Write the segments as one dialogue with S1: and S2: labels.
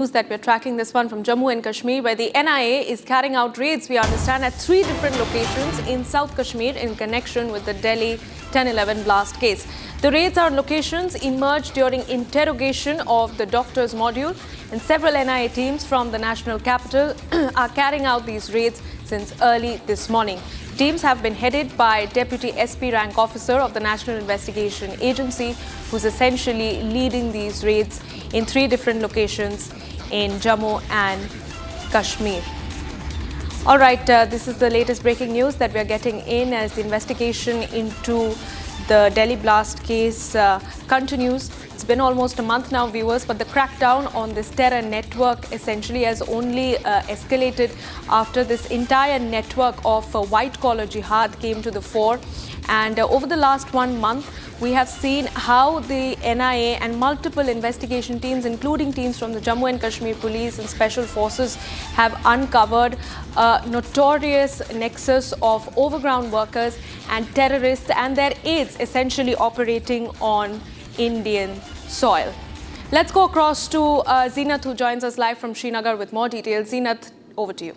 S1: that we're tracking this one from Jammu and Kashmir, where the NIA is carrying out raids, we understand, at 3 different locations in South Kashmir in connection with the Delhi 10/11 blast case. The raids are on locations emerged during interrogation of the doctor's module, and several NIA teams from the national capital are carrying out these raids since early this morning. Teams have been headed by Deputy SP rank officer of the National Investigation Agency, who's essentially leading these raids in 3 different locations in Jammu and Kashmir. All right, this is the latest breaking news that we are getting in as the investigation into the Delhi blast case continues. It's been almost a month now, viewers, but the crackdown on this terror network essentially has only escalated after this entire network of white-collar jihad came to the fore. And over the last 1 month, we have seen how the NIA and multiple investigation teams, including teams from the Jammu and Kashmir Police and Special Forces, have uncovered a notorious nexus of overground workers and terrorists and their aides essentially operating on Indian soil. Let's go across to Zeenat, who joins us live from Srinagar with more details. Zeenat, over to you.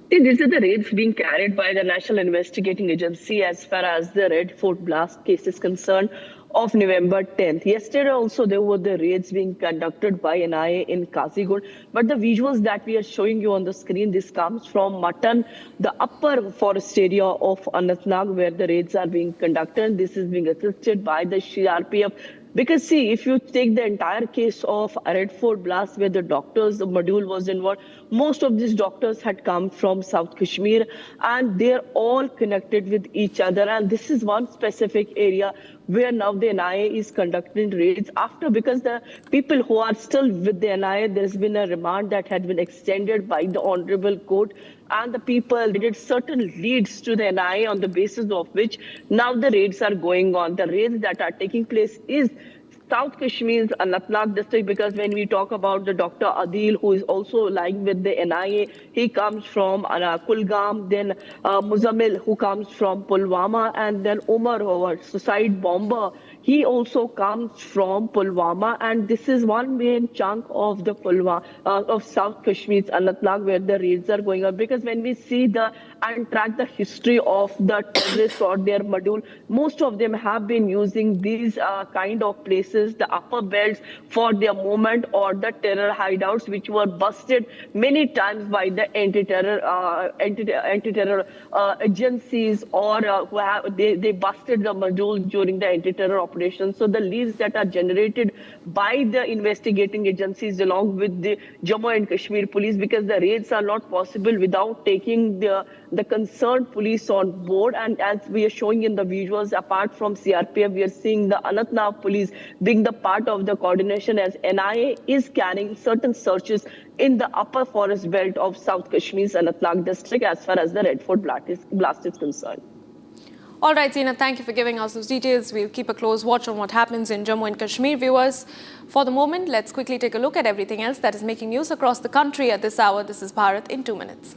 S2: These are the raids being carried by the National Investigating Agency as far as the Red Fort blast case is concerned of November 10th. Yesterday also there were the raids being conducted by NIA in Kazigund. But the visuals that we are showing you on the screen, this comes from Matan, the upper forest area of Anantnag, where the raids are being conducted. This is being assisted by the CRPF. Because see, if you take the entire case of Red Fort blast where the doctors, the module was involved, most of these doctors had come from South Kashmir and they're all connected with each other. And this is one specific area where now the NIA is conducting raids after, because the people who are still with the NIA, there's been a remand that had been extended by the Honorable Court, and the people did certain leads to the NIA on the basis of which now the raids are going on. The raids that are taking place is South Kashmir's Anantnag district, because when we talk about the Dr. Adil, who is also lying with the NIA, he comes from Kulgam, then Muzammil, who comes from Pulwama, and then Umar, our suicide bomber, he also comes from Pulwama, and this is one main chunk of the of South Kashmir's Anantnag where the raids are going on. Because when we see and track the history of the terrorists or their module, most of them have been using these kind of places, the upper belts, for their movement or the terror hideouts, which were busted many times by the anti-terror agencies, or they busted the module during the anti-terror operations. So the leads that are generated by the investigating agencies along with the Jammu and Kashmir police, because the raids are not possible without taking the concerned police on board. And as we are showing in the visuals, apart from CRPF, we are seeing the Anantnag police being the part of the coordination, as NIA is carrying certain searches in the upper forest belt of South Kashmir's Anantnag district as far as the Red Fort blast is concerned.
S1: All right, Zeenat, thank you for giving us those details. We'll keep a close watch on what happens in Jammu and Kashmir. Viewers, for the moment, let's quickly take a look at everything else that is making news across the country at this hour. This is Bharat in 2 minutes.